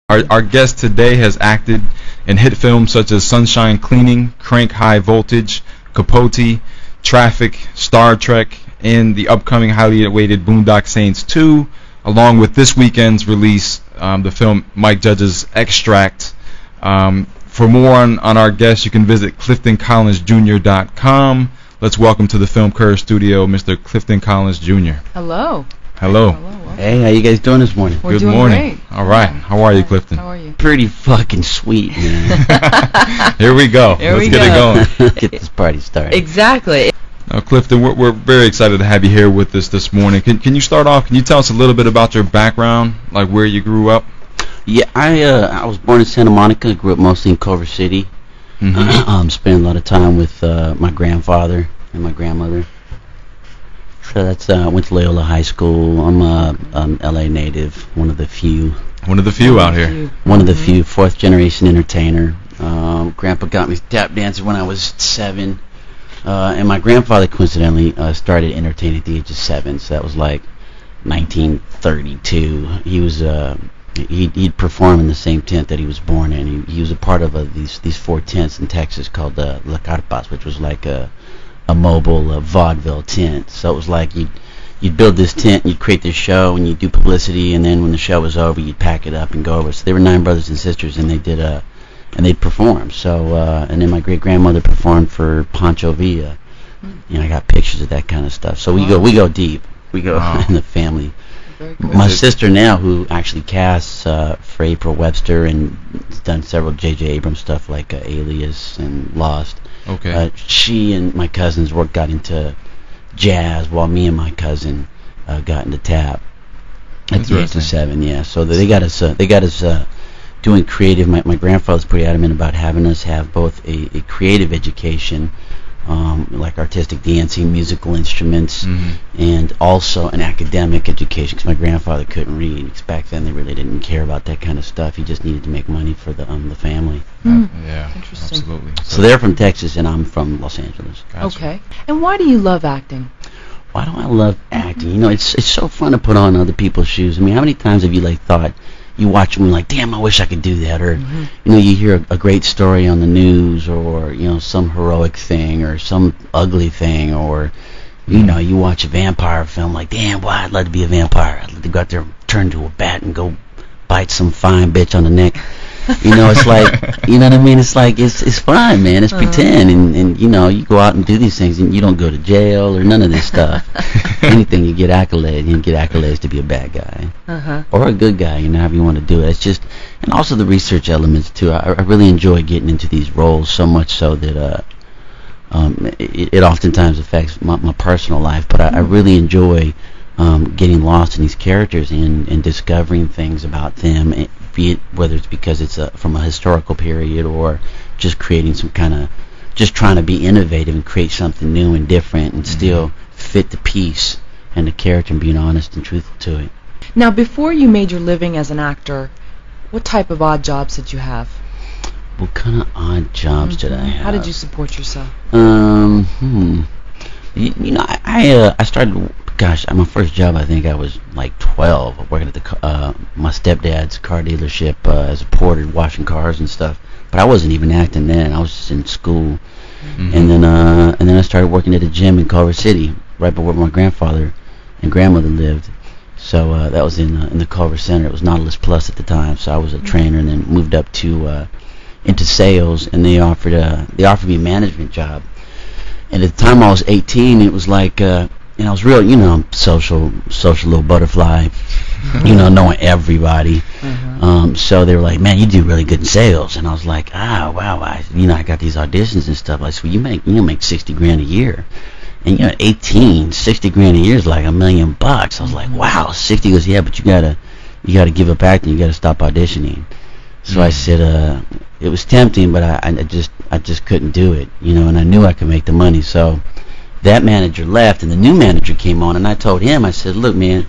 Our guest today has acted in hit films such as Sunshine Cleaning, Crank High Voltage, Capote, Traffic, Star Trek, and the upcoming highly awaited Boondock Saints 2, along with this weekend's release, the film Mike Judge's Extract. For more on our guest, you can visit CliftonCollinsJr.com. Let's welcome to the Film Curve studio, Mr. Clifton Collins Jr. Hello. Hello. Hey, how you guys doing this morning? We're Good doing morning. Great. All right. How are you, Clifton? How are you? Pretty fucking sweet, man. Here we go. Here Let's we get go. it going. Get this party started. Exactly. Now, Clifton, we're very excited to have you here with us this morning. Can you start off? Can you tell us a little bit about your background, like where you grew up? Yeah, I was born in Santa Monica. Grew up mostly in Culver City. Spent a lot of time with my grandfather and my grandmother. So that's went to Loyola High School. I'm a LA native, one of the few. One of the few out here. One of the few, fourth generation entertainer. Grandpa got me tap dancing when I was 7, and my grandfather coincidentally started entertaining at the age of 7. So that was like 1932. He was he'd perform in the same tent that he was born in. He was a part of these 4 tents in Texas called La Carpas, which was like a mobile vaudeville tent. So it was like you'd build this tent, and you'd create this show, and you'd do publicity, and then when the show was over, you'd pack it up and go over. So they were 9 brothers and sisters, and they'd perform. So and then my great grandmother performed for Pancho Villa. I got pictures of that kind of stuff. So we go deep. We go in the family. Very cool. My sister now, who actually casts for April Webster and has done several J.J. Abrams stuff like Alias and Lost. Okay. She and my cousins got into jazz, while me and my cousin got into tap at the age of 7. Yeah, so they got us doing creative. My grandfather's pretty adamant about having us have both a creative education, like artistic dancing, musical instruments, and also an academic education, because my grandfather couldn't read. Because back then they really didn't care about that kind of stuff. He just needed to make money for the family. Yeah, Interesting. absolutely. So they're from Texas, and I'm from Los Angeles. Gotcha. Okay. And why do you love acting? Why do I love acting? It's so fun to put on other people's shoes. I mean, how many times have you thought, you watch them and like, damn, I wish I could do that, or you hear a great story on the news, or some heroic thing, or some ugly thing, or you watch a vampire film, like, damn, boy, I'd love to be a vampire. I'd love to go out there, turn into a bat, and go bite some fine bitch on the neck. It's like, you know what I mean? It's like, it's fun, man. It's pretend, and you go out and do these things, and you don't go to jail or none of this stuff. Anything, you get accolades. You get accolades to be a bad guy or a good guy, however you want to do it. It's just, and also the research elements too. I really enjoy getting into these roles, so much so that it oftentimes affects my personal life. But I really enjoy getting lost in these characters and discovering things about them, be it whether it's because it's from a historical period, or just creating some kind of, just trying to be innovative and create something new and different, and still fit the piece and the character, and being honest and truthful to it. Now, before you made your living as an actor, what type of odd jobs did you have? What kind of odd jobs did I have? How did you support yourself? I started, my first job, I think I was like 12, working at my stepdad's car dealership as a porter, washing cars and stuff. But I wasn't even acting then. I was just in school. And then I started working at a gym in Culver City, right by where my grandfather and grandmother lived. So that was in the Culver Center. It was Nautilus Plus at the time. So I was a trainer, and then moved up to into sales, and they offered me a management job. And at the time I was 18, it was like, I was real, social little butterfly, knowing everybody. So they were like, man, you do really good in sales. And I was like, wow, I got these auditions and stuff. I said, well, you make 60 grand a year. And at 18, 60 grand a year is like $1 million. I was like, wow, 60. He goes, yeah, but you gotta give up acting. You gotta stop auditioning. So I said, it was tempting, but I just couldn't do it, and I knew I could make the money. So that manager left, and the new manager came on, and I told him, I said, look, man,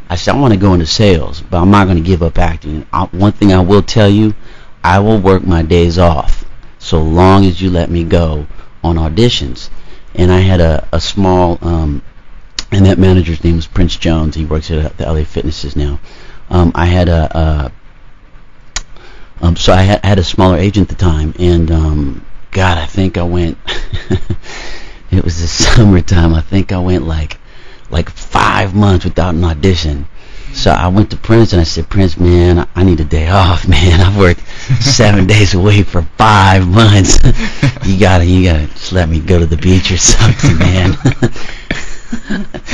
I want to go into sales, but I'm not going to give up acting. One thing I will tell you, I will work my days off so long as you let me go on auditions. And I had a small, and that manager's name was Prince Jones. He works at the LA Fitnesses now. I had So I had a smaller agent at the time, and God, I think I went. It was the summertime. I think I went like 5 months without an audition. So I went to Prince and I said, Prince, man, I need a day off, man. I've worked 7 days a week for 5 months. You gotta just let me go to the beach or something, man.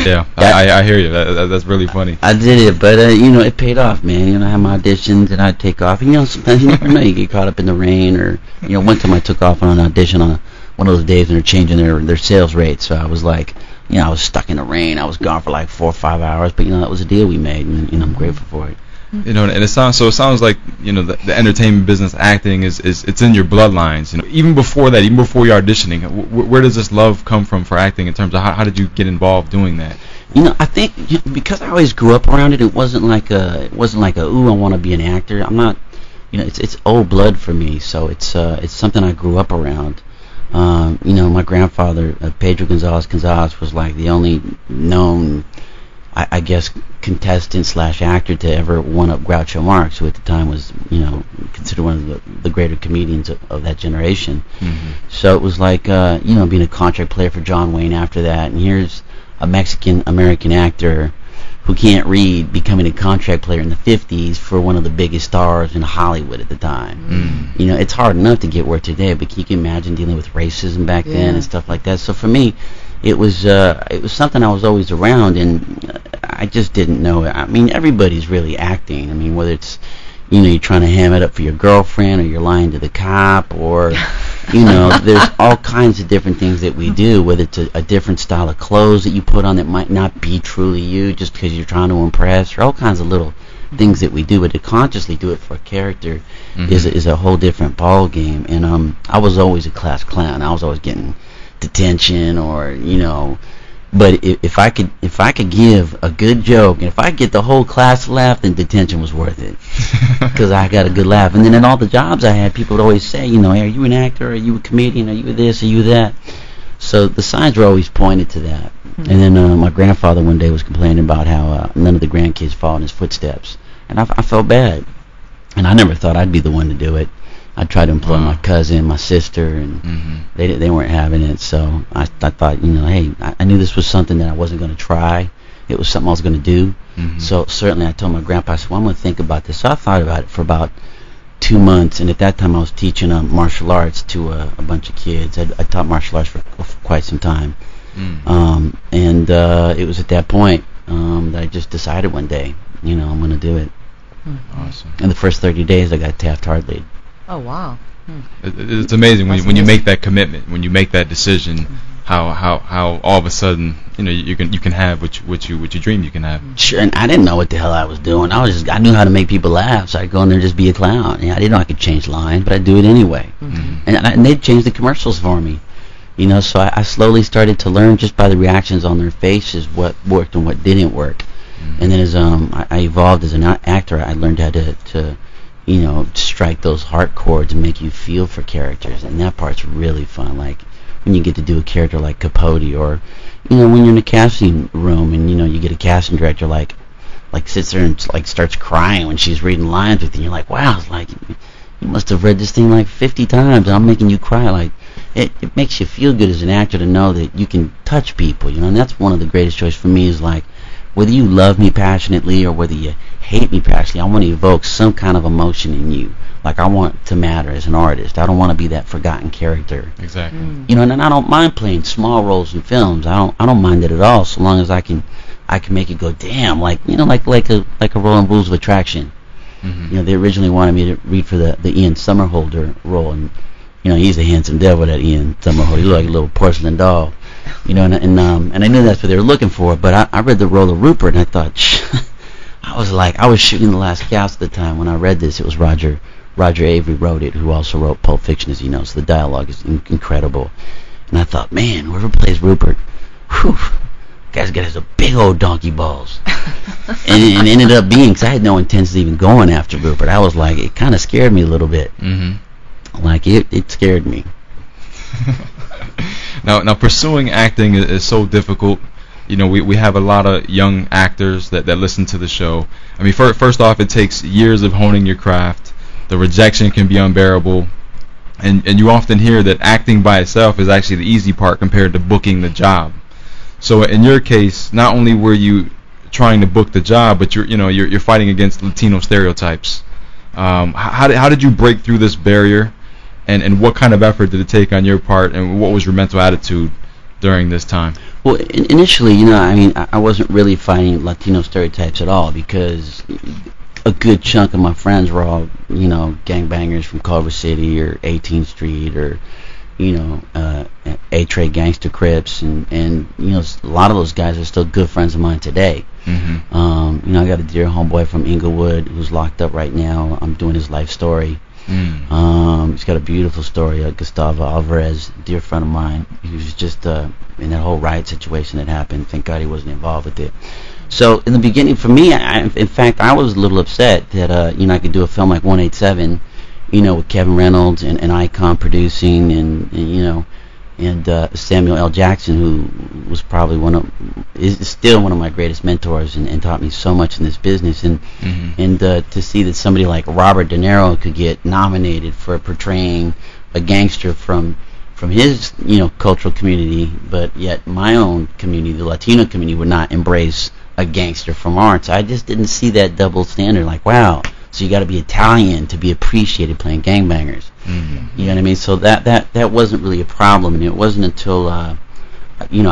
Yeah, I hear you. That's really funny. I did it, but it paid off, man. I had my auditions and I'd take off. And sometimes you never know, you get caught up in the rain, or one time I took off on an audition on one of those days and they're changing their sales rates. So I was like, I was stuck in the rain. I was gone for like 4 or 5 hours, but that was a deal we made, and I'm grateful for it. And it sounds like the entertainment business, acting it's in your bloodlines. Even before that, even before you're auditioning, where does this love come from for acting? In terms of how did you get involved doing that? I think because I always grew up around it. It wasn't like a ooh, I want to be an actor. I'm not. It's old blood for me. So it's something I grew up around. My grandfather, Pedro Gonzalez was like the only known, I guess, contestant / actor to ever one up Groucho Marx, who at the time was, considered one of the greater comedians of that generation. Mm-hmm. So it was like, being a contract player for John Wayne after that, and here's a Mexican-American actor who can't read becoming a contract player in the 50s for one of the biggest stars in Hollywood at the time. Mm. It's hard enough to get where today, but you can imagine dealing with racism back then and stuff like that. So for me, it was something I was always around, and I just didn't know it. I mean, everybody's really acting. I mean, whether it's you're trying to ham it up for your girlfriend, or you're lying to the cop, or there's all kinds of different things that we do, whether it's a different style of clothes that you put on that might not be truly you just because you're trying to impress, or all kinds of little things that we do, but to consciously do it for a character is a whole different ball game. And I was always a class clown. I was always getting detention, or but if I could give a good joke, and if I get the whole class to laugh, then detention was worth it, because I got a good laugh. And then in all the jobs I had, people would always say, hey, are you an actor? Are you a comedian? Are you this? Are you that? So the signs were always pointed to that. Mm-hmm. And then my grandfather one day was complaining about how none of the grandkids followed in his footsteps, and I felt bad, and I never thought I'd be the one to do it. I tried to employ my cousin, my sister, and they weren't having it. So I thought, hey, I knew this was something that I wasn't going to try. It was something I was going to do. Mm-hmm. So certainly I told my grandpa, I said, well, I'm going to think about this. So I thought about it for about 2 months, and at that time I was teaching martial arts to a bunch of kids. I taught martial arts for quite some time. And it was at that point that I just decided one day, I'm going to do it. Awesome. In the first 30 days I got Taft-Hartley. Oh wow! It's amazing when you make that commitment, when you make that decision, how all of a sudden you can have what you dreamed you can have. Sure, and I didn't know what the hell I was doing. I knew how to make people laugh, so I'd go in there and just be a clown. I didn't know I could change lines, but I'd do it anyway. Mm-hmm. And they'd change the commercials for me. So I slowly started to learn just by the reactions on their faces what worked and what didn't work. Mm-hmm. And then as I evolved as an actor, I learned how to strike those heart chords and make you feel for characters, and that part's really fun. Like when you get to do a character like Capote, or when you're in a casting room and you get a casting director like sits there and like starts crying when she's reading lines with you. You're like, wow, it's like you must have read this thing like 50 times, and I'm making you cry. Like it makes you feel good as an actor to know that you can touch people, and that's one of the greatest joys for me, is like whether you love me passionately or whether you hate me passionately, I want to evoke some kind of emotion in you. Like I want to matter as an artist. I don't want to be that forgotten character. Exactly. And I don't mind playing small roles in films. I don't mind it at all, so long as I can make it go, damn, like like a role in Rules of Attraction. Mm-hmm. They originally wanted me to read for the Ian Somerhalder role, and he's a handsome devil, that Ian Somerhalder. He looked like a little porcelain doll. And I knew that's what they were looking for, but I read the role of Rupert, and I thought, I was shooting The Last Gasp at the time when I read this. It was Roger Avery wrote it, who also wrote Pulp Fiction, as you know, so the dialogue is incredible. And I thought, man, whoever plays Rupert, whew, guy's got his big old donkey balls. and it ended up being, because I had no intentions of even going after Rupert. I was like, it kind of scared me a little bit. Mm-hmm. Like, it scared me. Now pursuing acting is so difficult. We have a lot of young actors that listen to the show. I mean, first off, it takes years of honing your craft. The rejection can be unbearable. And you often hear that acting by itself is actually the easy part compared to booking the job. So in your case, not only were you trying to book the job, but you're fighting against Latino stereotypes. How did you break through this barrier, and what kind of effort did it take on your part, and what was your mental attitude during this time? Well, initially, I wasn't really fighting Latino stereotypes at all, because a good chunk of my friends were all, gangbangers from Culver City or 18th Street or, A-Trade Gangster Crips, and a lot of those guys are still good friends of mine today. Mm-hmm. I got a dear homeboy from Inglewood who's locked up right now. I'm doing his life story. He's got a beautiful story. Gustavo Alvarez, dear friend of mine. He was just in that whole riot situation that happened. Thank God he wasn't involved with it. So in the beginning, for me, in fact, I was a little upset that I could do a film like 187, with Kevin Reynolds and Icon producing, and Samuel L. Jackson, who was probably is still one of my greatest mentors and taught me so much in this business, and to see that somebody like Robert De Niro could get nominated for portraying a gangster from his cultural community, but yet my own community, the Latino community, would not embrace a gangster from ours. I just didn't see that double standard. Like, wow, so you got to be Italian to be appreciated playing gangbangers. Mm-hmm. You know what I mean? So that wasn't really a problem, and it wasn't until I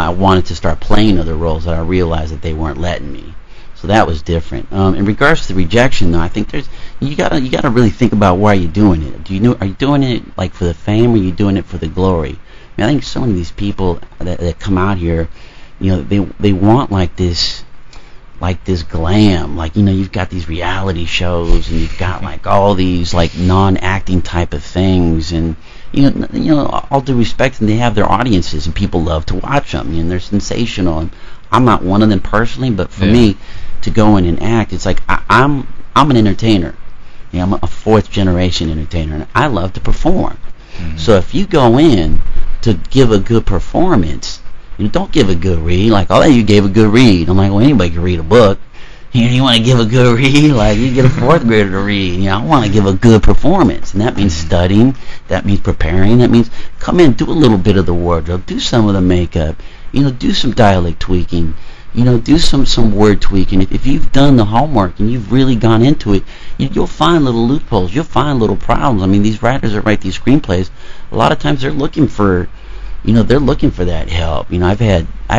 wanted to start playing other roles that I realized that they weren't letting me. So that was different. In regards to the rejection, though, I think you gotta really think about why you're doing it. Are you doing it like for the fame, or are you doing it for the glory? I think so many of these people that come out here, they want like this glam, you've got these reality shows, and you've got like all these like non-acting type of things, and all due respect, and they have their audiences, and people love to watch them, and they're sensational. And I'm not one of them personally, but for me to go in and act, it's like I'm an entertainer. I'm a fourth generation entertainer, and I love to perform. Mm-hmm. So if you go in to give a good performance, don't give a good read. Like, oh, you gave a good read. I'm like, well, anybody can read a book. You want to give a good read? Like, you get a fourth grader to read. I want to give a good performance. And that means studying. That means preparing. That means come in, do a little bit of the wardrobe. Do some of the makeup. Do some dialect tweaking. Do some word tweaking. If you've done the homework and you've really gone into it, you'll find little loopholes. You'll find little problems. I mean, these writers that write these screenplays, a lot of times they're looking for that help. I've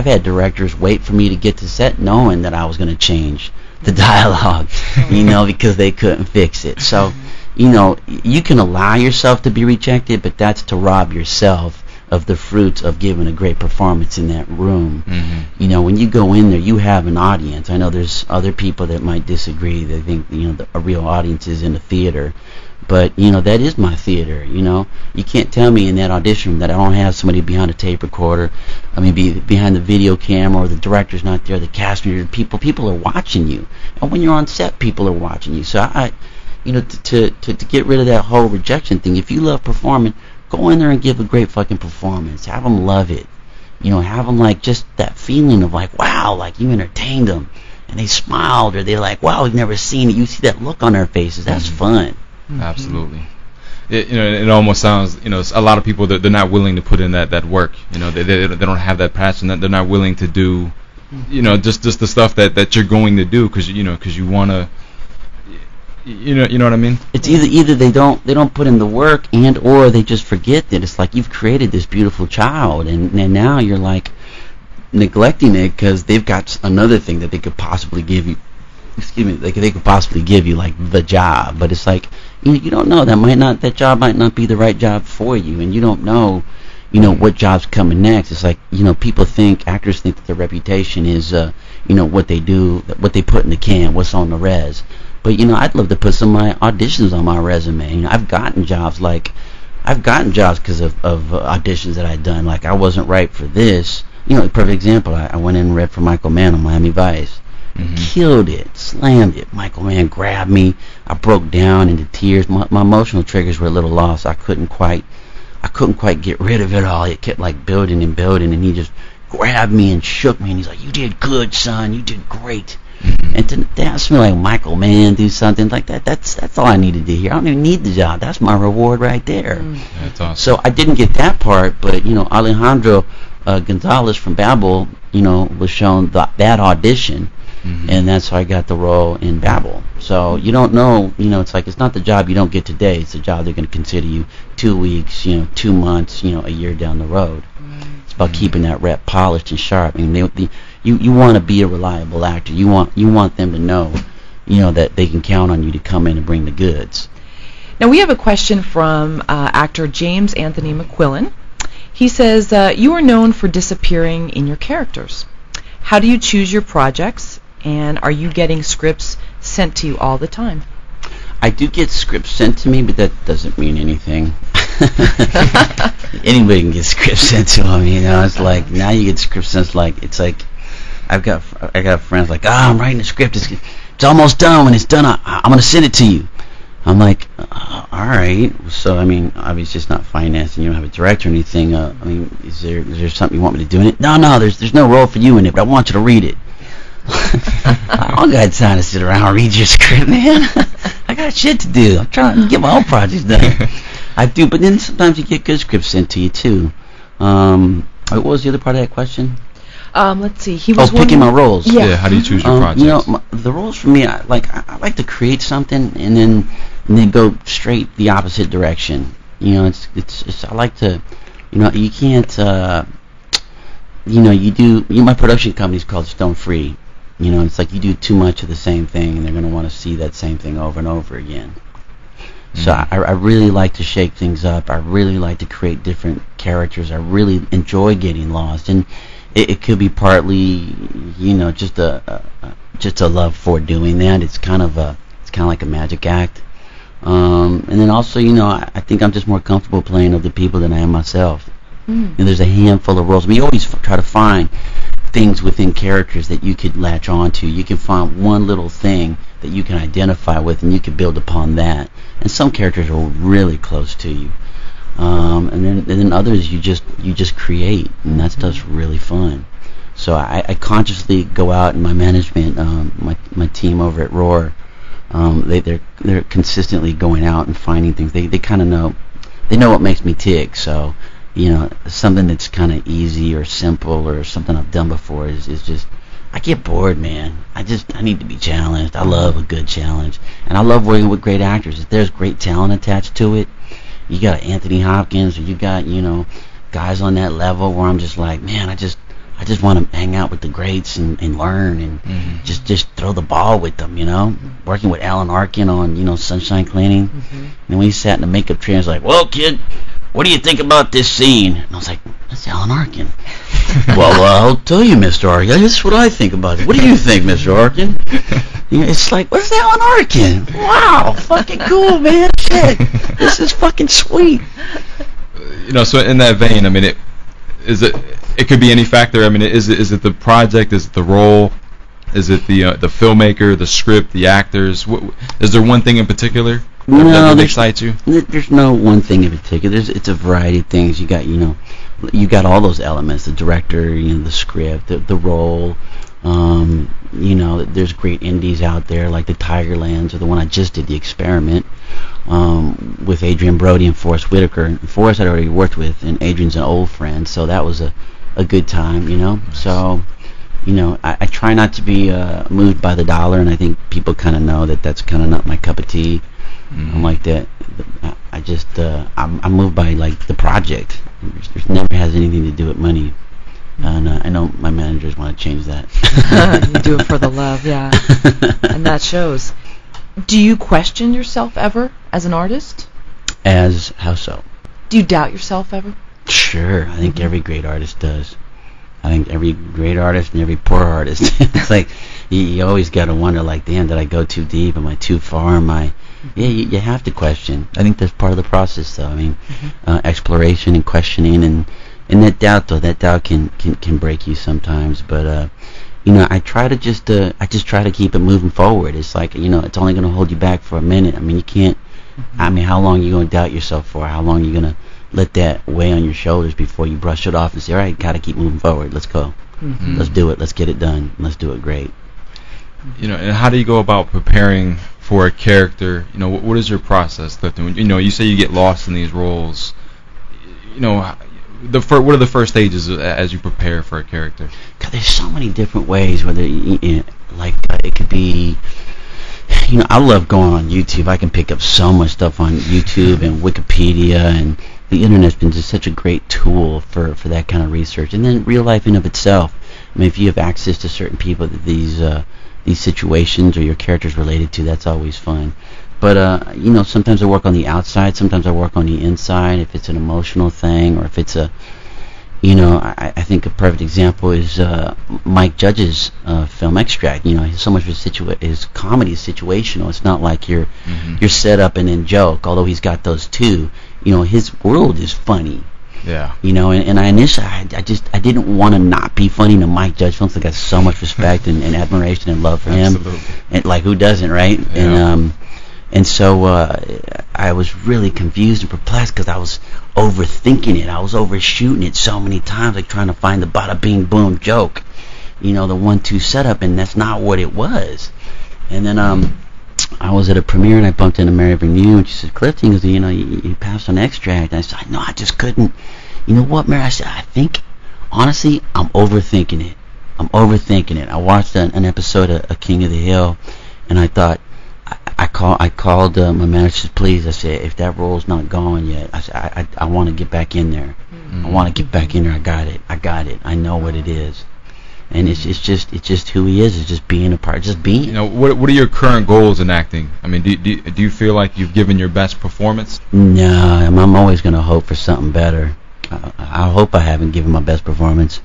had directors wait for me to get to set knowing that I was going to change the dialogue, because they couldn't fix it. So, you can allow yourself to be rejected, but that's to rob yourself of the fruits of giving a great performance in that room. Mm-hmm. When you go in there, you have an audience. I know there's other people that might disagree. They think, a real audience is in the theater. But, that is my theater, You can't tell me in that audition room that I don't have somebody behind a tape recorder, behind the video camera, or the director's not there, the cast member, people are watching you. And when you're on set, people are watching you. So to get rid of that whole rejection thing, if you love performing, go in there and give a great fucking performance. Have them love it. Have them like just that feeling of like, wow, like you entertained them. And they smiled, or they're like, wow, we've never seen it. You see that look on their faces. That's fun. Absolutely. It almost sounds, a lot of people that they're not willing to put in that work. They don't have that passion. That they're not willing to do, just the stuff that you're going to do because you want to. You know what I mean? It's either they don't put in the work, and or they just forget that it's like you've created this beautiful child, and now you're like neglecting it because they've got another thing that they could possibly give you. Excuse me, they could possibly give you like the job, but it's like you don't know, that job might not be the right job for you, and you don't know what job's coming next. It's like actors think that their reputation is what they do, what they put in the can, what's on the res. But I'd love to put some of my auditions on my resume. I've gotten jobs because of auditions that I'd done. Like, I wasn't right for this. A perfect example. I went in and read for Michael Mann on Miami Vice. Mm-hmm. Killed it, slammed it. Michael Mann grabbed me. I broke down into tears. My emotional triggers were a little lost. I couldn't quite get rid of it all. It kept like building and building, and he just grabbed me and shook me, and he's like, "You did good, son. You did great." And to ask me like, Michael, man, do something like that, that's all I needed to hear. I don't even need the job. That's my reward right there. That's awesome. So I didn't get that part, but Alejandro Gonzalez from Babel, was shown that audition, and that's how I got the role in Babel. So you don't know, it's like, it's not the job you don't get today. It's the job they're going to consider you 2 weeks, 2 months, a year down the road. It's about keeping that rep polished and sharp. I mean, you want to be a reliable actor. You want them to know, that they can count on you to come in and bring the goods. Now we have a question from actor James Anthony McQuillan. He says, you are known for disappearing in your characters. How do you choose your projects, and are you getting scripts sent to you all the time? I do get scripts sent to me, but that doesn't mean anything. Anybody can get scripts sent to them, It's like, now you get scripts sent, it's like I got friends like, I'm writing a script, it's almost done. When it's done, I'm going to send it to you. I'm like, all right. So, I mean, obviously it's not finance and you don't have a director or anything. Is there something you want me to do in it? No, there's no role for you in it, but I want you to read it. I don't got time to sit around and read your script, man. I got shit to do. I'm trying to get my own projects done. I do, but then sometimes you get good scripts sent to you, too. What was the other part of that question? Let's see. He was picking my roles. Yeah. How do you choose your projects? The roles for me, I like to create something and then go straight the opposite direction. It's I like to, you can't, my production company's called Stone Free. It's like you do too much of the same thing and they're going to want to see that same thing over and over again. So I really like to shake things up. I really like to create different characters. I really enjoy getting lost, and it could be partly, just a love for doing that. It's kind of like a magic act. And then also, I think I'm just more comfortable playing other people than I am myself. And there's a handful of roles. You always try to find things within characters that you could latch on to. You can find one little thing that you can identify with, and you can build upon that. And some characters are really close to you. And then others you just create, and that stuff's really fun. So I consciously go out, and my management, my team over at Roar, they're consistently going out and finding things. They kind of know, they know what makes me tick. So something that's kind of easy or simple or something I've done before is just, I get bored, man. I need to be challenged. I love a good challenge, and I love working with great actors. If there's great talent attached to it, you got Anthony Hopkins, or you got guys on that level where I'm just like, man, I just want to hang out with the greats and learn and just throw the ball with them, Working with Alan Arkin on Sunshine Cleaning, and when he sat in the makeup chair, he's like, well, kid, what do you think about this scene? And I was like, that's Alan Arkin. Well, I'll tell you, Mr. Arkin, this is what I think about it. What do you think, Mr. Arkin? It's like, where's Alan Arkin? Wow, fucking cool, man. Shit, this is fucking sweet. So in that vein, I mean, it could be any factor. I mean, is it the project? Is it the role? Is it the filmmaker, the script, the actors? Is there one thing in particular that excites you? There's no one thing in particular. It's a variety of things. You got all those elements: the director, the script, the role. There's great indies out there like the Tigerlands, or the one I just did, The Experiment, with Adrian Brody and Forrest Whitaker. And Forrest I'd already worked with, and Adrian's an old friend, so that was a good time, Nice. So, I try not to be moved by the dollar, and I think people kind of know that that's kind of not my cup of tea. I'm like that. I just I'm moved by like the project. It never has anything to do with money. And I know my managers want to change that. You do it for the love, yeah. And that shows. Do you question yourself ever as an artist? As how so? Do you doubt yourself ever? Sure. I think every great artist does. I think every great artist and every poor artist. It's like you always got to wonder, like, damn, did I go too deep? Am I too far? Yeah, you have to question. I think that's part of the process, though. I mean, exploration and questioning, and that doubt, though, that doubt can break you sometimes. But I try to just try to keep it moving forward. It's like, it's only going to hold you back for a minute. I mean, you can't. I mean, how long are you going to doubt yourself for? How long are you going to let that weigh on your shoulders before you brush it off and say, all right, got to keep moving forward. Let's go. Let's do it. Let's get it done. Let's do it great. You know, and how do you go about preparing for a character? You know, what is your process, Clifton? When, you know, you say you get lost in these roles. You know, what are the first stages as you prepare for a character? God, there's so many different ways. Whether it could be, you know, I love going on YouTube. I can pick up so much stuff on YouTube and Wikipedia, and the internet's been just such a great tool for that kind of research. And then real life in of itself. I mean, if you have access to certain people that these situations or your characters related to, that's always fun. But you know, sometimes I work on the outside, sometimes I work on the inside. If it's an emotional thing, or if it's a, you know, I think a perfect example is Mike Judge's film Extract. You know, so much of his comedy is situational. It's not like you're set up and then joke. Although he's got those too. You know, his world is funny. Yeah. You know, and I initially, I didn't want to not be funny to Mike Judge films. I got so much respect and admiration and love for him. Absolutely. And like, who doesn't, right? Yeah. And so I was really confused and perplexed because I was overthinking it. I was overshooting it so many times, like trying to find the bada bing boom joke, you know, the 1-2 setup, and that's not what it was. And then I was at a premiere and I bumped into Mary Vernieu, and she said, Clifton, because you know, you passed on Extract. And I said, no, I just couldn't. You know what, Mary? I said, I think, honestly, I'm overthinking it. I watched an episode of King of the Hill, and I thought, I called my manager, please. I said, if that role's not gone yet, I said, I want to get back in there. I want to get back in there. I got it. I know what it is. And it's just who he is. It's just being a part, just being. You know, what are your current goals in acting? I mean, do you feel like you've given your best performance? No, I'm always going to hope for something better. I hope I haven't given my best performance.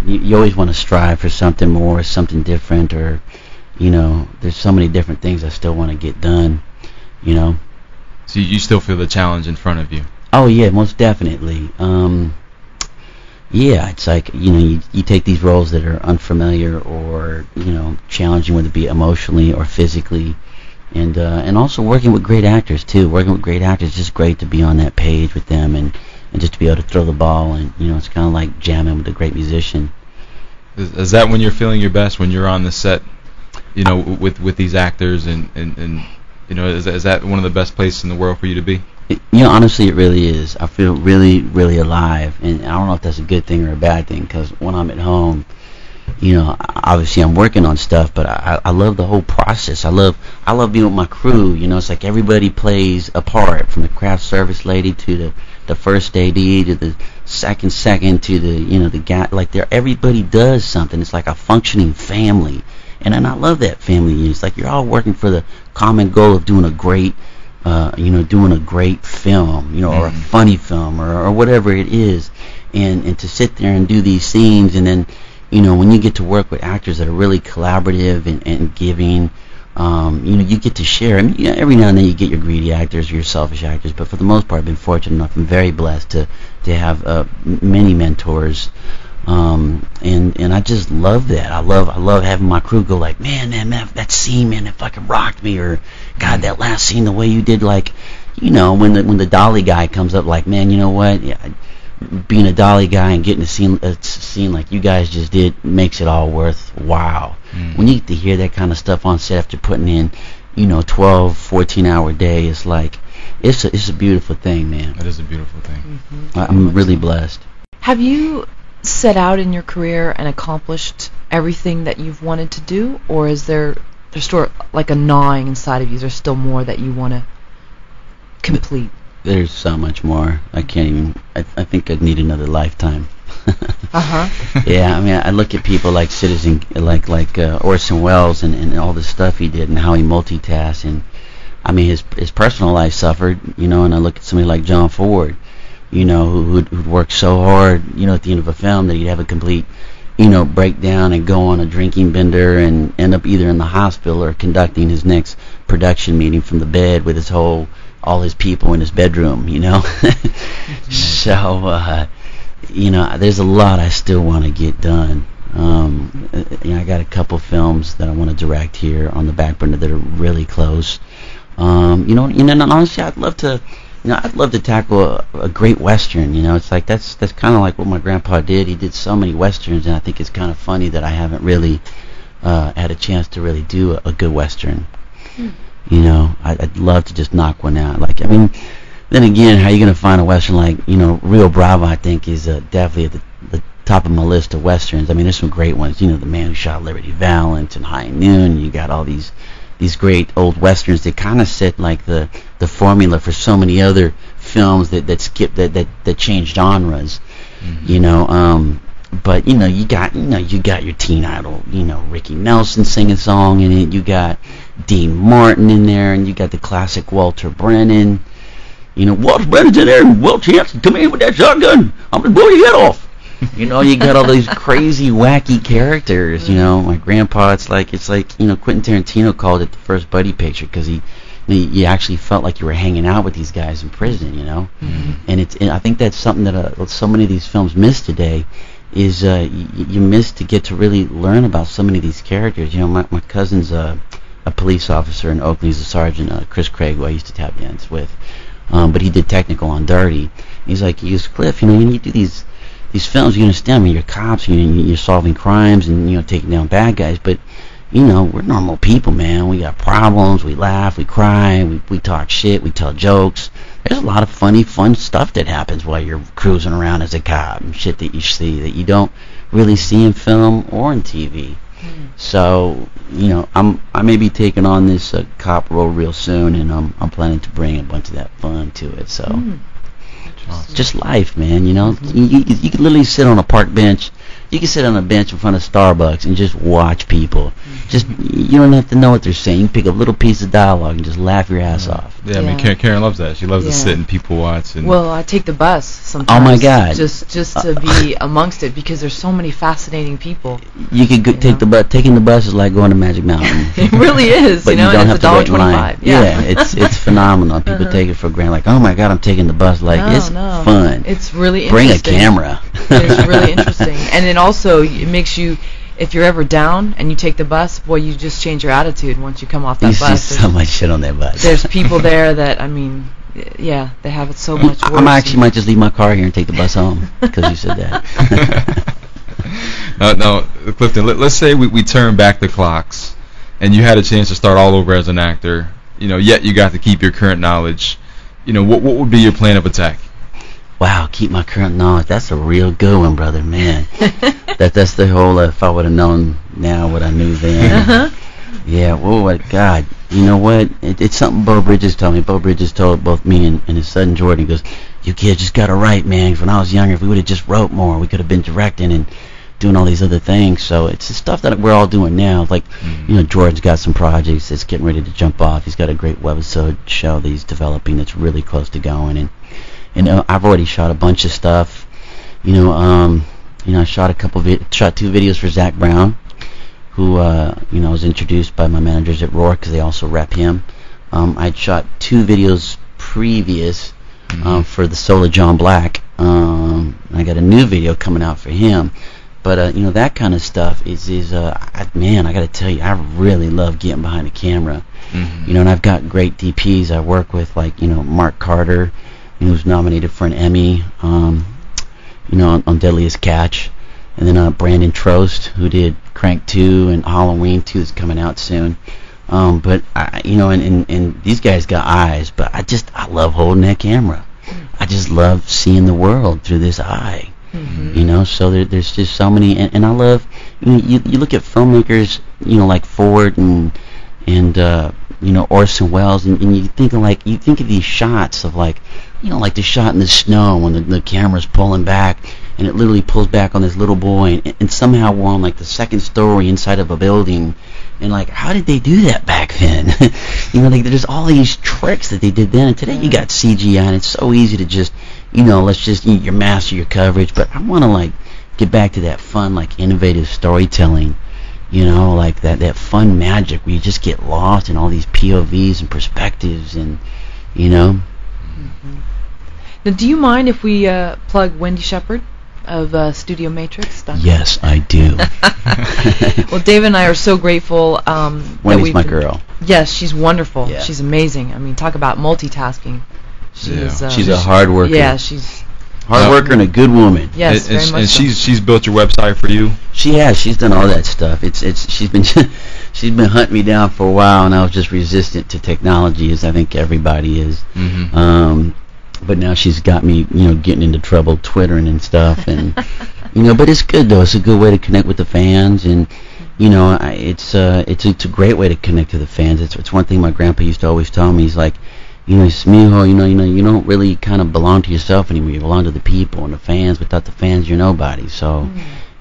You always want to strive for something more, something different, or, you know, there's so many different things I still want to get done, you know. So you still feel the challenge in front of you? Oh yeah, most definitely. Yeah, it's like, you know, you take these roles that are unfamiliar or, you know, challenging, whether it be emotionally or physically, and also working with great actors too. Working with great actors is just great to be on that page with them, and just to be able to throw the ball, and, you know, it's kind of like jamming with a great musician. Is that when you're feeling your best, when you're on the set, you know, with these actors, and you know, is that one of the best places in the world for you to be? You know, honestly, it really is. I feel really, really alive, and I don't know if that's a good thing or a bad thing, because when I'm at home, you know, obviously I'm working on stuff, but I love the whole process. I love being with my crew. You know, it's like everybody plays a part, from the craft service lady to the first AD to the second to the, you know, the guy. Like, everybody does something. It's like a functioning family, and I love that family. It's like you're all working for the common goal of doing a great, you know, doing a great film, you know, or a funny film, or whatever it is, and to sit there and do these scenes, and then, you know, when you get to work with actors that are really collaborative and giving, you know, you get to share. I mean, you know, every now and then you get your greedy actors or your selfish actors, but for the most part, I've been fortunate enough and very blessed to have many mentors, and I just love that. I love having my crew go like, man, that scene, man, that fucking rocked me, or God, that last scene, the way you did, like, you know, when the dolly guy comes up, like, man, you know what? Yeah, being a dolly guy and getting a scene like you guys just did makes it all worthwhile. When you get to hear that kind of stuff on set after putting in, you know, 12, 14-hour day, it's like, it's a beautiful thing, man. It is a beautiful thing. I'm really blessed. Have you set out in your career and accomplished everything that you've wanted to do, or is there's sort of like a gnawing inside of you? There's still more that you want to complete? There's so much more. I can't even. I think I'd need another lifetime. Yeah, I mean, I look at people like Citizen, like Orson Welles, and all the stuff he did, and how he multitasks, and I mean, his personal life suffered, you know. And I look at somebody like John Ford, you know, who'd work so hard, you know, at the end of a film that he'd have a complete, you know, breakdown and go on a drinking bender and end up either in the hospital or conducting his next production meeting from the bed with all his people in his bedroom, you know. So, you know, there's a lot I still want to get done. You know, I got a couple films that I want to direct here on the back burner that are really close. You know, and honestly, I'd love to tackle a great Western. You know, it's like that's kind of like what my grandpa did. He did so many Westerns, and I think it's kind of funny that I haven't really had a chance to really do a good Western. You know, I'd love to just knock one out. Like, I mean, then again, how are you going to find a Western like, you know, Rio Bravo, I think, is definitely at the top of my list of Westerns. I mean, there's some great ones. You know, The Man Who Shot Liberty Valance and High Noon. You got all these great old Westerns that kind of set, like, the formula for so many other films that changed genres. You know, but, you know, you got your teen idol, you know, Ricky Nelson singing a song in it. You got Dean Martin in there, and you got the classic Walter Brennan. You know, Walter Brennan's in there, and Will Champion, come in with that shotgun. I'm going to blow your head off. You know, you got all these crazy, wacky characters. You know, my grandpa, it's like, you know, Quentin Tarantino called it the first buddy picture, because you actually felt like you were hanging out with these guys in prison, you know. And I think that's something that so many of these films miss today, is you miss to get to really learn about so many of these characters. You know, my cousin's a police officer in Oakland. He's a sergeant, Chris Craig, who I used to tap dance with. But he did technical on Dirty. He's like, Cliff, you know, you do these films, you understand, I mean, you're cops, you're solving crimes and, you know, taking down bad guys, but, you know, we're normal people, man. We got problems, we laugh, we cry, we talk shit, we tell jokes. There's a lot of fun stuff that happens while you're cruising around as a cop, and shit that you see that you don't really see in film or in TV. So, you know, I may be taking on this cop role real soon, and I'm planning to bring a bunch of that fun to it. So, it's just life, man. You know, you could literally sit on a park bench. You can sit on a bench in front of Starbucks and just watch people. Just, you don't have to know what they're saying. You pick a little piece of dialogue and just laugh your ass off. Yeah, I mean, Karen loves that. She loves to sit and people watch. And well, I take the bus sometimes. Oh my God! Just to be amongst it, because there's so many fascinating people. You could take the bus. Taking the bus is like going to Magic Mountain. It really is. But you know, you don't it's have to wait in line. $1.25. Yeah, it's phenomenal. People take it for granted. Like, oh my God, I'm taking the bus. Like, it's fun. It's really Bring interesting. a camera. It's really interesting, and then also it makes you, if you're ever down and you take the bus, boy, you just change your attitude once you come off that bus. You see so much shit on that bus. There's people there that, I mean, yeah, they have it so much worse. I actually might just leave my car here and take the bus home, because you said that. Now, Clifton, let's say we turn back the clocks, and you had a chance to start all over as an actor, you know, yet you got to keep your current knowledge. You know, what would be your plan of attack? Wow, keep my current knowledge. That's a real good one, brother, man. That's the whole, if I would have known now what I knew then. Yeah, oh, God. You know what? It's something Bo Bridges told me. Bo Bridges told both me and his son Jordan. He goes, you kids just got to write, man. When I was younger, if we would have just wrote more, we could have been directing and doing all these other things. So it's the stuff that we're all doing now. Like, you know, Jordan's got some projects that's getting ready to jump off. He's got a great webisode show that he's developing that's really close to going. And I've already shot a bunch of stuff. You know, I shot shot 2 videos for Zach Brown, who you know, was introduced by my managers at Roar, because they also rep him. I'd shot 2 videos previous for the Soul of John Black. I got a new video coming out for him. But you know, that kind of stuff is man, I got to tell you, I really love getting behind the camera. You know, and I've got great DPs I work with, like, you know, Mark Carter, who's nominated for an Emmy, you know, on Deadliest Catch, and then Brandon Trost, who did Crank 2 and Halloween 2 is coming out soon. But you know, and these guys got eyes, but I love holding that camera. I just love seeing the world through this eye. You know, so there's just so many, and I love, you know, you look at filmmakers, you know, like Ford and you know, Orson Welles, and you think of these shots of, like, you know, like the shot in the snow when the camera's pulling back, and it literally pulls back on this little boy, and somehow we're on, like, the second story inside of a building, and, like, how did they do that back then? You know, like, there's all these tricks that they did then, and today you got CGI, and it's so easy to just, you know, let's just, you master your coverage, but I want to, like, get back to that fun, like, innovative storytelling. You know, like that fun magic where you just get lost in all these POVs and perspectives, and, you know. Now, do you mind if we plug Wendy Shepard of Studio Matrix? Yes, I do. Well, Dave and I are so grateful. Wendy's my girl. Yes, she's wonderful. Yeah. She's amazing. I mean, talk about multitasking. She's a hard worker. Yeah, she's Hard worker and a good woman. Yes, very much and so. she's built your website for you. She has. She's done all that stuff. She's been she's been hunting me down for a while, and I was just resistant to technology, as I think everybody is. Mm-hmm. But now she's got me, getting into trouble, twittering and stuff, and but it's good though. It's a good way to connect with the fans, and it's a great way to connect to the fans. It's one thing my grandpa used to always tell me. He's like, Mijo, you don't really kind of belong to yourself anymore. You belong to the people and the fans. Without the fans, you're nobody. So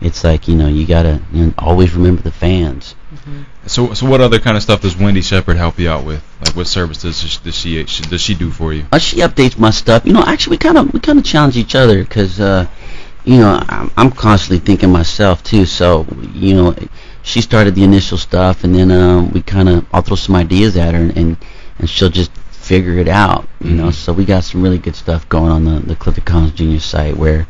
it's like, you gotta always remember the fans. Mm-hmm. So what other kind of stuff does Wendy Shepard help you out with? Like, what services does she do for you? She updates my stuff. Actually, we kind of challenge each other because, I'm constantly thinking myself too. So, she started the initial stuff, and then I'll throw some ideas at her, and she'll just figure it out. So we got some really good stuff going on the Clifton Collins Jr. site, where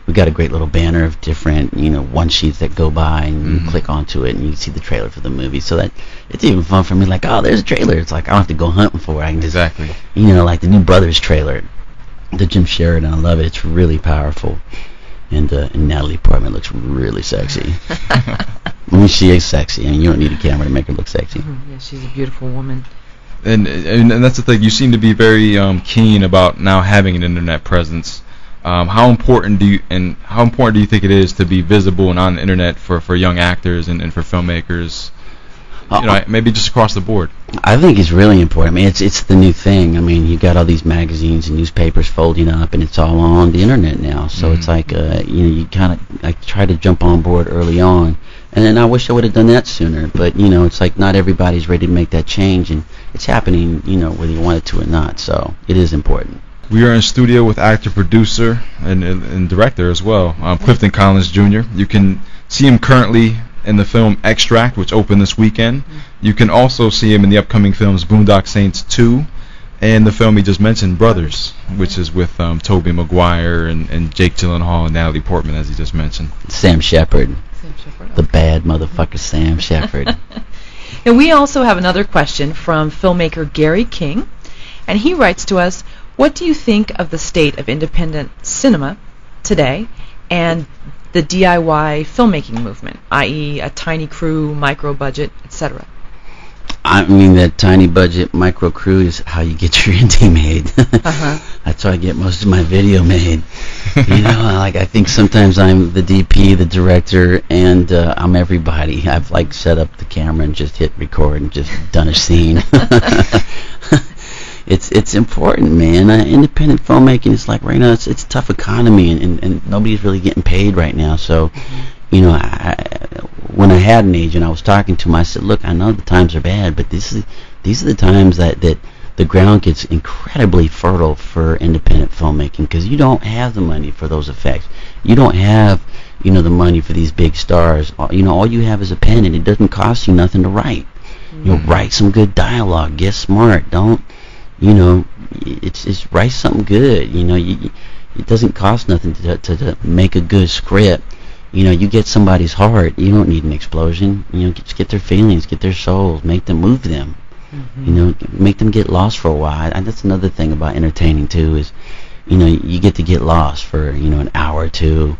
we got a great little banner of different, one sheets that go by, and you click onto it, and you see the trailer for the movie. So that it's even fun for me. Like, oh, there's a trailer. It's like I don't have to go hunting for it. I can just, exactly. Like the new Brothers trailer, the Jim Sheridan. I love it. It's really powerful, and Natalie Portman looks really sexy. I mean, she is sexy. I mean, you don't need a camera to make her look sexy. Yeah, she's a beautiful woman. And that's the thing. You seem to be very keen about now having an internet presence. How important do you think it is to be visible and on the internet for young actors and for filmmakers? Maybe just across the board. I think it's really important. I mean, it's the new thing. I mean, you got all these magazines and newspapers folding up, and it's all on the internet now. So it's like, you kind of, I try to jump on board early on, and then I wish I would have done that sooner. But it's like not everybody's ready to make that change, and it's happening, whether you want it to or not. So it is important. We are in studio with actor, producer, and director as well, Clifton Collins Jr. You can see him currently in the film Extract, which opened this weekend. You can also see him in the upcoming films Boondock Saints 2 and the film he just mentioned, Brothers, which is with Tobey Maguire and Jake Gyllenhaal and Natalie Portman, as he just mentioned. Sam Shepard. The bad motherfucker Sam Shepard. And we also have another question from filmmaker Gary King, and he writes to us, what do you think of the state of independent cinema today and the DIY filmmaking movement, i.e. a tiny crew, micro budget, etc.? I mean, that tiny budget micro crew is how you get your indie made. That's how I get most of my video made. I think sometimes I'm the DP, the director, and I'm everybody. I've set up the camera and just hit record and just done a scene. It's important, man. Independent filmmaking is like right now. It's a tough economy, and nobody's really getting paid right now. So, when I had an agent, I was talking to him. I said, "Look, I know the times are bad, but these are the times that the ground gets incredibly fertile for independent filmmaking because you don't have the money for those effects. You don't have the money for these big stars. All you have is a pen, and it doesn't cost you nothing to write. Write some good dialogue. Get smart. Don't." It's write something good. It doesn't cost nothing to make a good script. You get somebody's heart. You don't need an explosion. Just get their feelings, get their souls, make them move them. Make them get lost for a while. And that's another thing about entertaining too is, you get to get lost for an hour or two,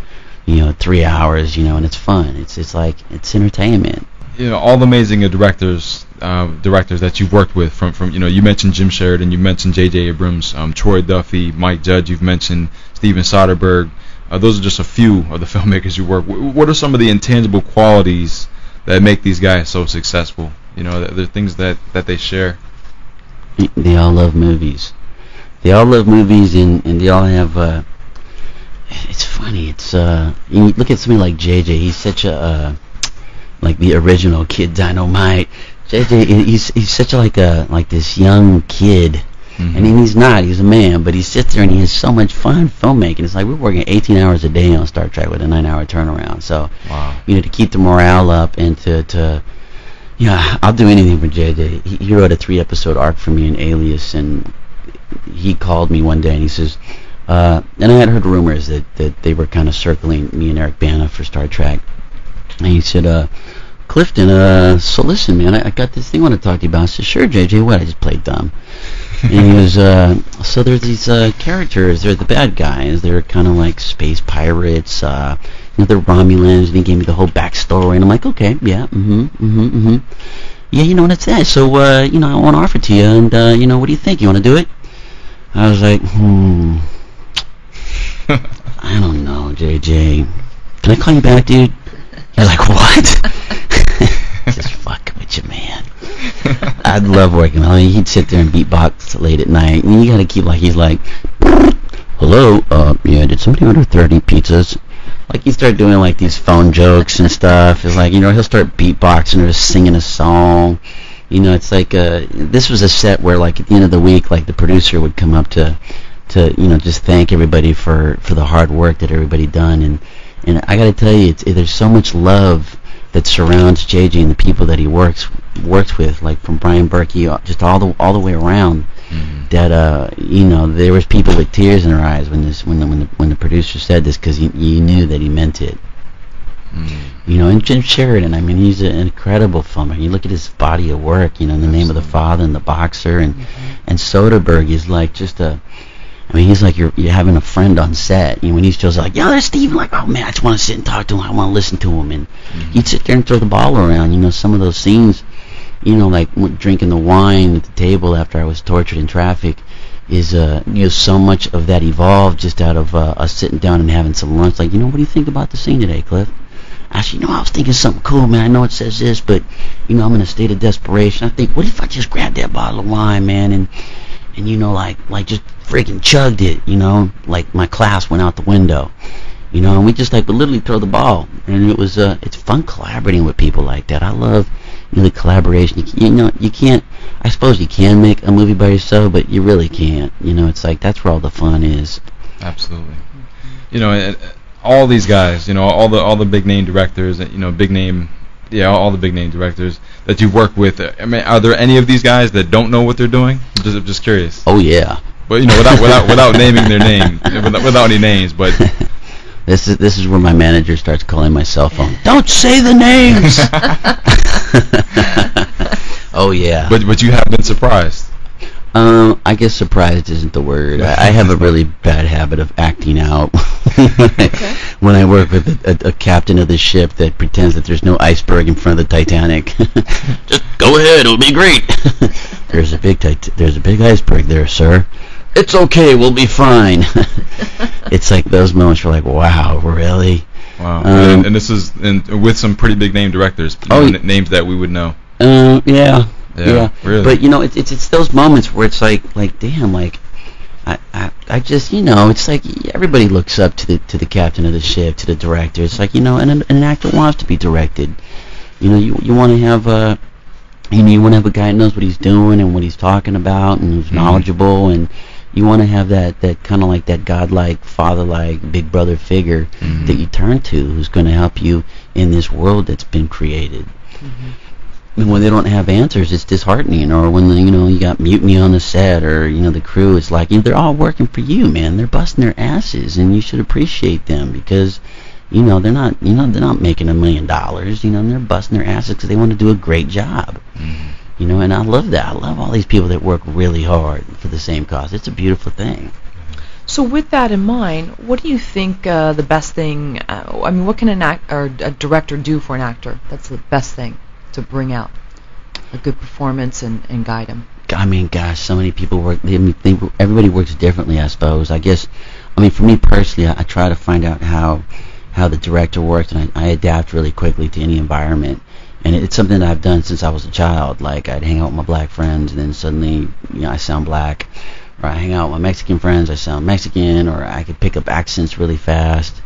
3 hours, and it's fun. It's like it's entertainment. All the amazing directors that you've worked with from you mentioned Jim Sheridan, you mentioned J.J. Abrams, Troy Duffy, Mike Judge, you've mentioned Steven Soderbergh. Those are just a few of the filmmakers you work with. What are some of the intangible qualities that make these guys so successful? The things that they share. They all love movies. They all love movies, and they all have. It's funny. It's you look at somebody like J.J. He's such a like the original Kid Dynamite. JJ, he's such like this young kid, and he's not. He's a man, but he sits there and he has so much fun filmmaking. It's like we're working 18 hours a day on Star Trek with a 9-hour turnaround. So, wow. To keep the morale up and to I'll do anything for JJ. He wrote a 3-episode arc for me in Alias, and he called me one day and he says, and I had heard rumors that they were kind of circling me and Eric Bana for Star Trek, and he said, Clifton, so listen, man, I got this thing I want to talk to you about. I said, sure, JJ, what? I just played dumb. And he was, so there's these characters, they're the bad guys, they're kind of like space pirates, they're Romulans, and he gave me the whole backstory, and I'm like, okay, yeah, yeah, that's that, so, I want to offer it to you, and, what do you think, you want to do it? I was like, I don't know, JJ, can I call you back, dude? You're like, what? Just fucking with you, man. I'd love working. He'd sit there and beatbox late at night, and you gotta keep he's like, hello, yeah, did somebody order 30 pizzas? Like, he started doing these phone jokes and stuff. It's like, he'll start beatboxing or singing a song. It's like, this was a set where at the end of the week, the producer would come up to just thank everybody for the hard work that everybody done, and I gotta tell you, there's so much love that surrounds JJ and the people that he works with, from Brian Berkey, just all the way around. That there was people with tears in their eyes when the producer said this, because you knew that he meant it. And Jim Sheridan, he's an incredible filmer. You look at his body of work, In the Name of the Father and The Boxer, and Soderbergh is just a. He's like you're having a friend on set. When he shows up, there's Steve. Oh man, I just want to sit and talk to him. I want to listen to him. And he'd sit there and throw the ball around. Some of those scenes, drinking the wine at the table after I was tortured in traffic, is so much of that evolved just out of us sitting down and having some lunch. What do you think about the scene today, Cliff? I said, I was thinking something cool, man. I know it says this, but I'm in a state of desperation. I think, what if I just grabbed that bottle of wine, man, and just freaking chugged it, my class went out the window, and we just would literally throw the ball, and it was it's fun collaborating with people like that. I love the collaboration. You can't, I suppose you can make a movie by yourself, but you really can't. It's that's where all the fun is. Absolutely. All these guys, all the big name directors, big name. Yeah, all the big name directors that you've worked with. Are there any of these guys that don't know what they're doing? I'm just curious. Oh yeah. But without naming their name, without any names, but this is where my manager starts calling my cell phone. Don't say the names. Oh yeah. But you have been surprised. I guess surprised isn't the word. I have a really bad habit of acting out when I work with a captain of the ship that pretends that there's no iceberg in front of the Titanic. Just go ahead, it'll be great. There's a big iceberg there, sir. It's okay, we'll be fine. It's those moments you're wow, really? Wow. And this is with some pretty big name directors, names that we would know. Yeah. Yeah, really. But it's those moments where it's damn, I just it's everybody looks up to the captain of the ship, to the director. It's and an actor wants to be directed. You want to have you want to have a guy that knows what he's doing and what he's talking about and who's knowledgeable, and you want to have that kind of that godlike, father-like, big brother figure that you turn to, who's going to help you in this world that's been created. And when they don't have answers, it's disheartening. Or when you got mutiny on the set, or the crew is they're all working for you, man. They're busting their asses, and you should appreciate them, because they're not making $1 million. They're busting their asses because they want to do a great job. And I love that. I love all these people that work really hard for the same cause. It's a beautiful thing. So with that in mind, what do you think the best thing? What can a director do for an actor? That's the best thing to bring out a good performance and guide him. Gosh, so many people work. Everybody works differently, I suppose. I guess, for me personally, I try to find out how the director works, and I adapt really quickly to any environment. And it's something that I've done since I was a child. I'd hang out with my black friends, and then suddenly, I sound black. Or I hang out with my Mexican friends, I sound Mexican, or I could pick up accents really fast.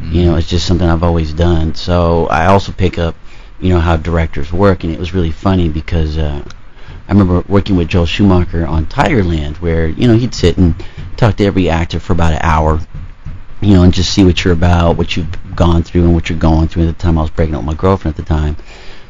It's just something I've always done. So I also pick up how directors work, and it was really funny because I remember working with Joel Schumacher on Tigerland, where he'd sit and talk to every actor for about an hour, and just see what you're about, what you've gone through, and what you're going through. At the time, I was breaking up with my girlfriend at the time.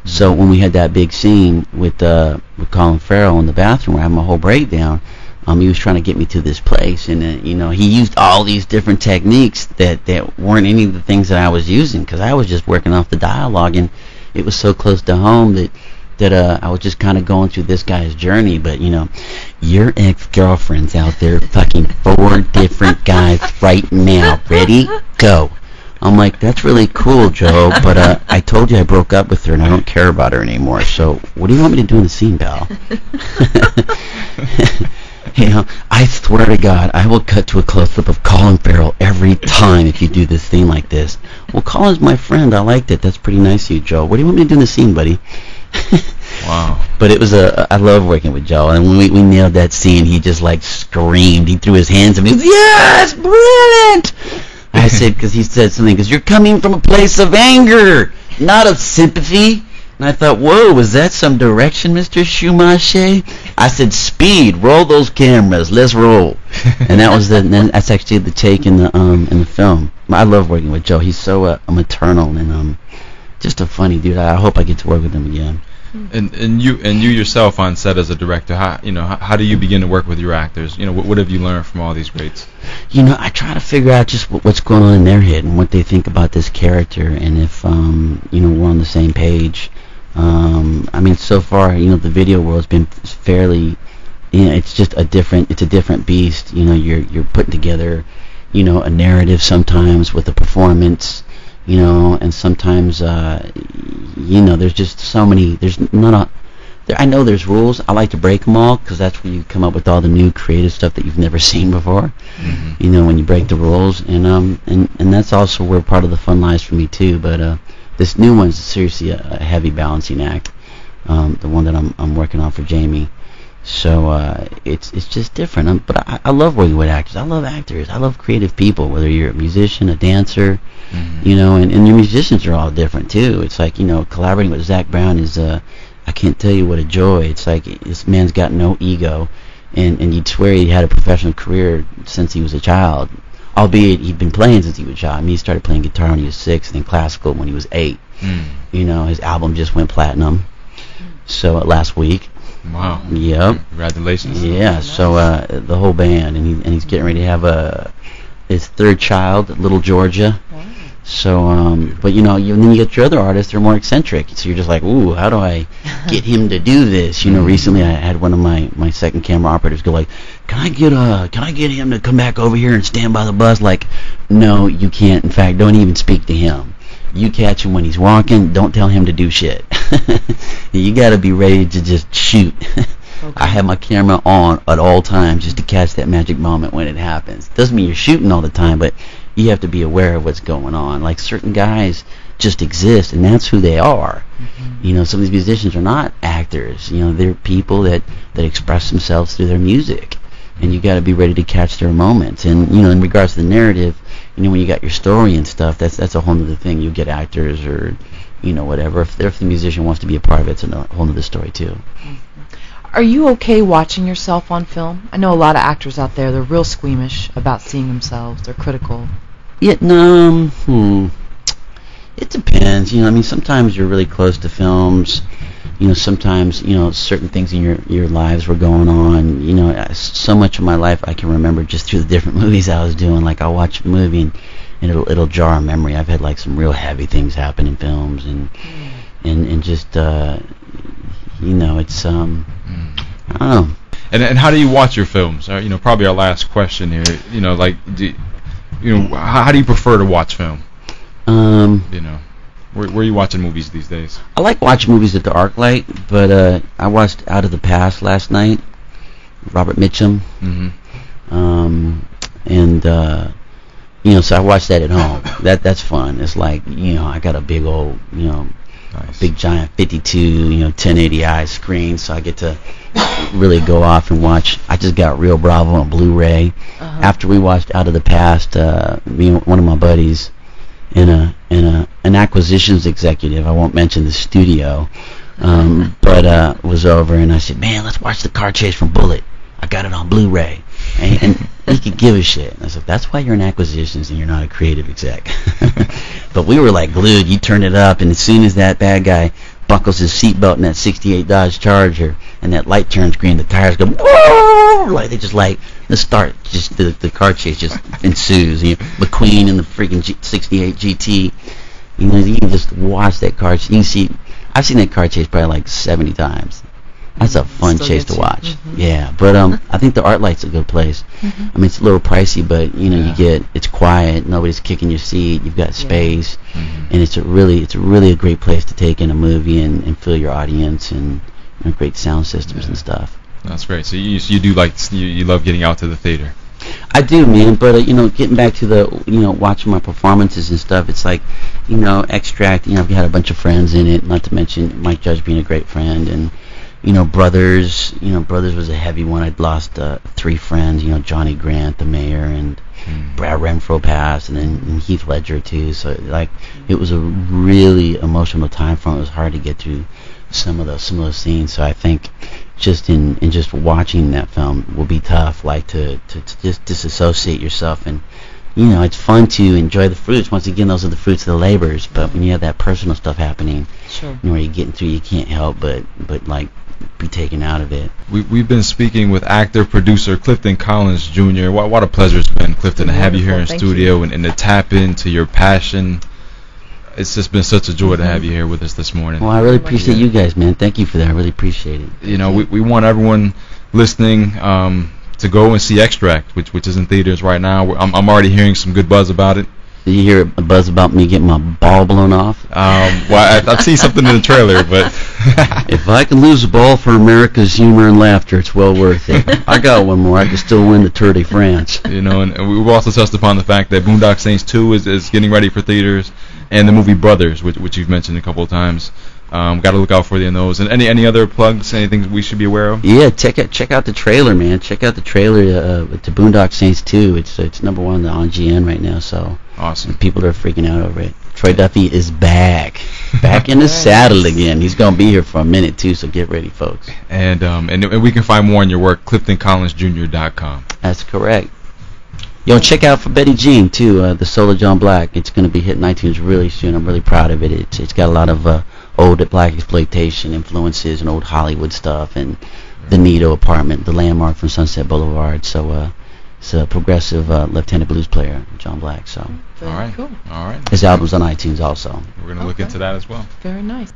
So when we had that big scene with Colin Farrell in the bathroom, where I had my whole breakdown, he was trying to get me to this place, and he used all these different techniques that weren't any of the things that I was using, because I was just working off the dialogue, and it was so close to home that that I was just kind of going through this guy's journey. But you know, your ex-girlfriend's out there fucking 4 different guys right now. Ready? Go. I'm like, that's really cool, Joe, but I told you I broke up with her and I don't care about her anymore. So what do you want me to do in the scene, pal? You know, I swear to God, I will cut to a close-up of Colin Farrell every time if you do this scene like this. Well, Colin's my friend. I liked it. That's pretty nice of you, Joe. What do you want me to do in the scene, buddy? Wow. But it was I love working with Joe, and when we nailed that scene, he just like screamed. He threw his hands up and he was, yes, brilliant! I said, because he said something, because you're coming from a place of anger, not of sympathy. And I thought, whoa, was that some direction, Mr. Schumacher? I said, speed, roll those cameras, let's roll. And that's actually the take in the film. I love working with Joe. He's so maternal and just a funny dude. I hope I get to work with him again. And you yourself on set as a director, how do you begin to work with your actors? You know, what have you learned from all these greats? You know, I try to figure out just what's going on in their head and what they think about this character, and if you know, we're on the same page. I mean, so far, you know, the video world's been fairly, you know, it's a different beast. You know, you're putting together, you know, a narrative sometimes with a performance, you know, and sometimes, you know, there's just so many, I know there's rules. I like to break them all, because that's where you come up with all the new creative stuff that you've never seen before. Mm-hmm. You know, when you break the rules, and that's also where part of the fun lies for me too. But this new one's seriously a heavy balancing act. The one that I'm working on for Jamie. So it's just different. But I love working with actors. I love actors. I love creative people. Whether you're a musician, a dancer, mm-hmm. you know, and your musicians are all different too. It's like, you know, collaborating with Zach Brown is I can't tell you what a joy. It's like this man's got no ego, and you'd swear he had a professional career since he was a child. Albeit he'd been playing since he was a child. I mean, he started playing guitar when he was 6, and then classical when he was 8. You know, his album just went platinum. So last week. Wow. Yep. Congratulations. Yeah. Nice. So the whole band, and he's getting ready to have his 3rd child, little Georgia. Wow. So, but you know, then you get your other artists; they're more eccentric. So you're just like, ooh, how do I get him to do this? You know, recently I had one of my second camera operators go like, can I get him to come back over here and stand by the bus? Like, no, you can't. In fact, don't even speak to him. You catch him when he's walking. Don't tell him to do shit. You got to be ready to just shoot. Okay. I have my camera on at all times just to catch that magic moment when it happens. Doesn't mean you're shooting all the time, but you have to be aware of what's going on. Like, certain guys just exist, and that's who they are. Mm-hmm. You know, some of these musicians are not actors. You know, they're people that express themselves through their music, and you got to be ready to catch their moments. And you know, in regards to the narrative, you know, when you got your story and stuff, that's a whole other thing. You get actors or, you know, whatever. If the musician wants to be a part of it, it's a whole other story too. Mm-hmm. Are you okay watching yourself on film? I know a lot of actors out there, they're real squeamish about seeing themselves. They're critical. Yeah, no, it depends. You know, I mean, sometimes you're really close to films. You know, sometimes, you know, certain things in your lives were going on. You know, so much of my life I can remember just through the different movies I was doing. Like, I'll watch a movie and it'll jar a memory. I've had like some real heavy things happen in films, and just you know, it's I don't know. And how do you watch your films? You know, probably our last question here. You know, like, how do you prefer to watch film? You know, where are you watching movies these days? I like watching movies at the ArcLight, but I watched Out of the Past last night, Robert Mitchum. Mm-hmm. And you know, so I watched that at home. That's fun. It's like, you know, I got a big old, you know, nice. Big giant 52, you know, 1080i screen, so I get to really go off and watch. I just got Rio Bravo on Blu-ray. Uh-huh. After we watched Out of the Past, me and one of my buddies, and an acquisitions executive, I won't mention the studio, but was over, and I said, man, let's watch the car chase from Bullet. I got it on Blu-ray. And he could give a shit. And I said, that's why you're in acquisitions and you're not a creative exec. But we were like glued. You turn it up, and as soon as that bad guy buckles his seatbelt in that 68 Dodge Charger and that light turns green, the tires go, whoa! Like, they just like, the start, just the car chase just ensues. You know, McQueen and the freaking 68 GT. You know, you can just watch that car chase. You can see, I've seen that car chase probably like 70 times. That's a fun Still chase gets to you. watch. Mhm. Yeah, but I think the ArcLight's a good place. Mhm. I mean, it's a little pricey, but you know, Yeah. you get it's quiet, nobody's kicking your seat, you've got space, Mhm. and it's really a great place to take in a movie and feel your audience and great sound systems and stuff. That's great. So you do like you love getting out to the theater. I do, man, but you know, getting back to the watching my performances and stuff, it's like, Extract. I've had a bunch of friends in it, not to mention Mike Judge being a great friend, and Brothers. Brothers was a heavy one. I'd lost 3 friends. Johnny Grant, the mayor, and Brad Renfro passed, and then Heath Ledger too. So like, it was a really emotional time for me. It was hard to get through some of those scenes. So I think just in just watching that film will be tough. Like to just disassociate yourself, and it's fun to enjoy the fruits. Once again, those are the fruits of the labors. But when you have that personal stuff happening, Sure. where you're getting through, you can't help but like be taken out of it. We've been speaking with actor, producer Clifton Collins Jr. What a pleasure it's been, Clifton, to have you here in Wonderful. Thank studio and to tap into your passion. It's just been such a joy to have you here with us this morning. Well, I really appreciate you guys, man. Thank you for that. I really appreciate it. We want everyone listening to go and see Extract, which is in theaters right now. I'm already hearing some good buzz about it. Did you hear a buzz about me getting my ball blown off? I've seen something in the trailer, but If I can lose a ball for America's humor and laughter, it's well worth it. I got one more. I can still win the Tour de France. and we've also touched upon the fact that Boondock Saints 2 is getting ready for theaters, and the movie Brothers, which you've mentioned a couple of times. Got to look out for you in those. And any other plugs? Anything we should be aware of? Yeah, check out the trailer, man. Check out the trailer to Boondock Saints 2. It's number 1 on GN right now, so Awesome. people are freaking out over it. Troy Duffy is back in the Nice. saddle again. He's gonna be here for a minute too, so get ready, folks. And we can find more on your work, CliftonCollinsJr.com. That's correct. Yo, check out for Betty Jean too, the Soul of John Black. It's gonna be hitting iTunes really soon. I'm really proud of it. It's got a lot of old black exploitation influences and old Hollywood stuff, and the Nito apartment, the landmark from Sunset Boulevard. So it's a progressive Lieutenant Blues player, John Black. So Very All right. cool. All right. his album's on iTunes also. We're going to look into that as well. Very nice.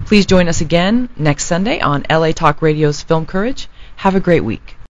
Please join us again next Sunday on LA Talk Radio's Film Courage. Have a great week.